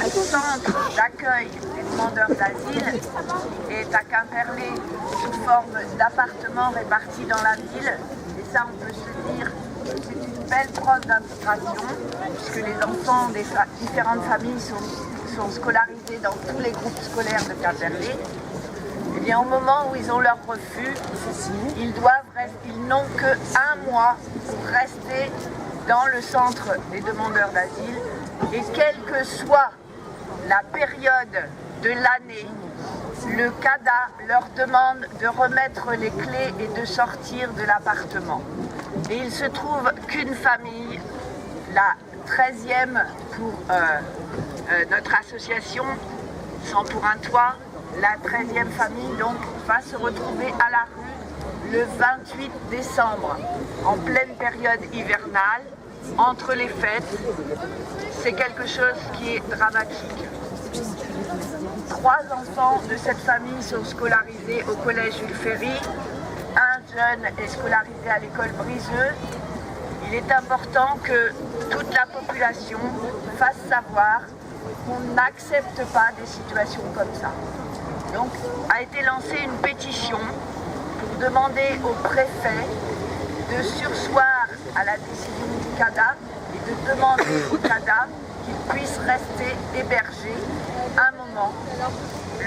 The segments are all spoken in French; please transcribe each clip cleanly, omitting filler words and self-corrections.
Le centre d'accueil des demandeurs d'asile est à Quimperlé sous forme d'appartements répartis dans la ville. Et ça, on peut se dire, c'est une belle preuve d'intégration, puisque les enfants des différentes familles sont scolarisés dans tous les groupes scolaires de Quimperlé. Et bien, au moment où ils ont leur refus, ils n'ont que 1 mois pour rester dans le centre des demandeurs d'asile. Et quelle que soit la période de l'année, le CADA leur demande de remettre les clés et de sortir de l'appartement. Et il se trouve qu'une famille, la 13e pour notre association, Sans pour un toit, la 13e famille donc va se retrouver à la rue le 28 décembre, en pleine période hivernale, entre les fêtes. C'est quelque chose qui est dramatique. 3 enfants de cette famille sont scolarisés au collège Jules Ferry. Un jeune est scolarisé à l'école Briseux. Il est important que toute la population fasse savoir qu'on n'accepte pas des situations comme ça. Donc a été lancée une pétition pour demander au préfet de surseoir à la décision du CADA et de demander au CADA qu'il puisse rester hébergé un moment,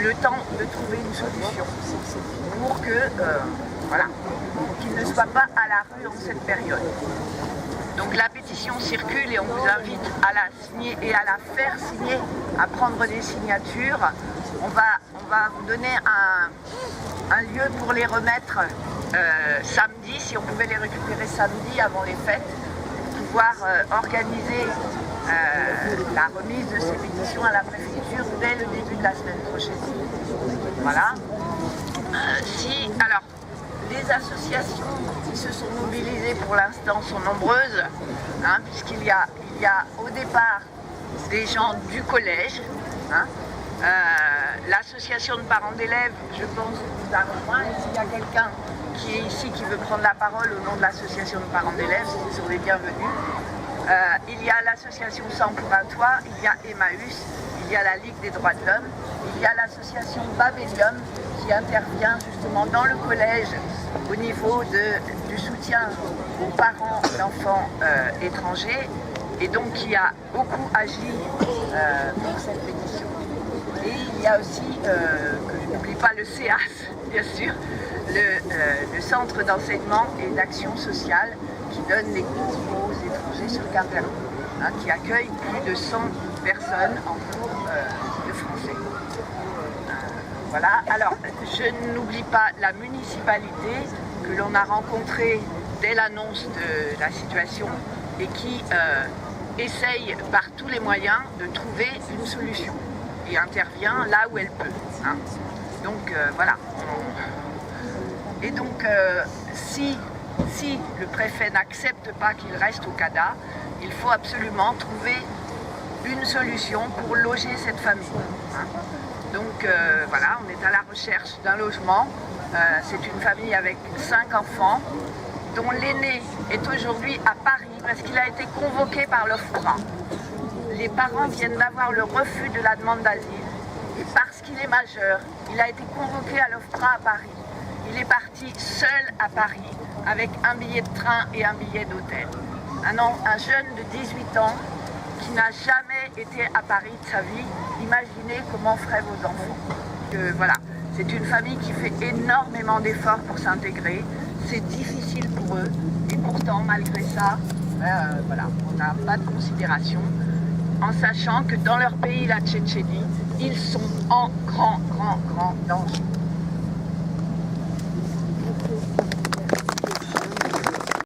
le temps de trouver une solution pour que, qu'il ne soit pas à la rue en cette période. Donc la pétition circule et on vous invite à la signer et à la faire signer, à prendre des signatures. On va vous donner un lieu pour les remettre samedi, si on pouvait les récupérer samedi avant les fêtes, pour pouvoir organiser la remise de ces pétitions à la préfecture dès le début de la semaine prochaine. Voilà. Alors, les associations qui se sont mobilisées pour l'instant sont nombreuses, puisqu'il y a au départ des gens du collège. L'association de parents d'élèves, je pense, vous a rejoint. Et s'il y a quelqu'un qui est ici qui veut prendre la parole au nom de l'association de parents d'élèves, ils sont les bienvenus. Il y a l'association Sans pour un toit, il y a Emmaüs, il y a la Ligue des droits de l'homme, il y a l'association Babellium qui intervient justement dans le collège au niveau du soutien aux parents d'enfants étrangers et donc qui a beaucoup agi pour cette pétition. Et il y a aussi, que je n'oublie pas, le CEAS, bien sûr, le Centre d'enseignement et d'action sociale qui donne les cours aux étrangers sur Quimperlé, qui accueille plus de 100 personnes en cours de français. Voilà. Alors, je n'oublie pas la municipalité que l'on a rencontrée dès l'annonce de la situation et qui essaye par tous les moyens de trouver une solution et intervient là où elle peut. Donc voilà. Et donc si le préfet n'accepte pas qu'il reste au CADA, il faut absolument trouver une solution pour loger cette famille. Donc voilà, on est à la recherche d'un logement. C'est une famille avec 5 enfants, dont l'aîné est aujourd'hui à Paris parce qu'il a été convoqué par l'OFPRA. Les parents viennent d'avoir le refus de la demande d'asile. Et parce qu'il est majeur, il a été convoqué à l'OFPRA à Paris. Il est parti seul à Paris avec un billet de train et un billet d'hôtel. Un jeune de 18 ans qui n'a jamais été à Paris de sa vie. Imaginez comment feraient vos enfants. Voilà, c'est une famille qui fait énormément d'efforts pour s'intégrer. C'est difficile pour eux et pourtant, malgré ça, on n'a pas de considération, en sachant que dans leur pays, la Tchétchénie, ils sont en grand danger.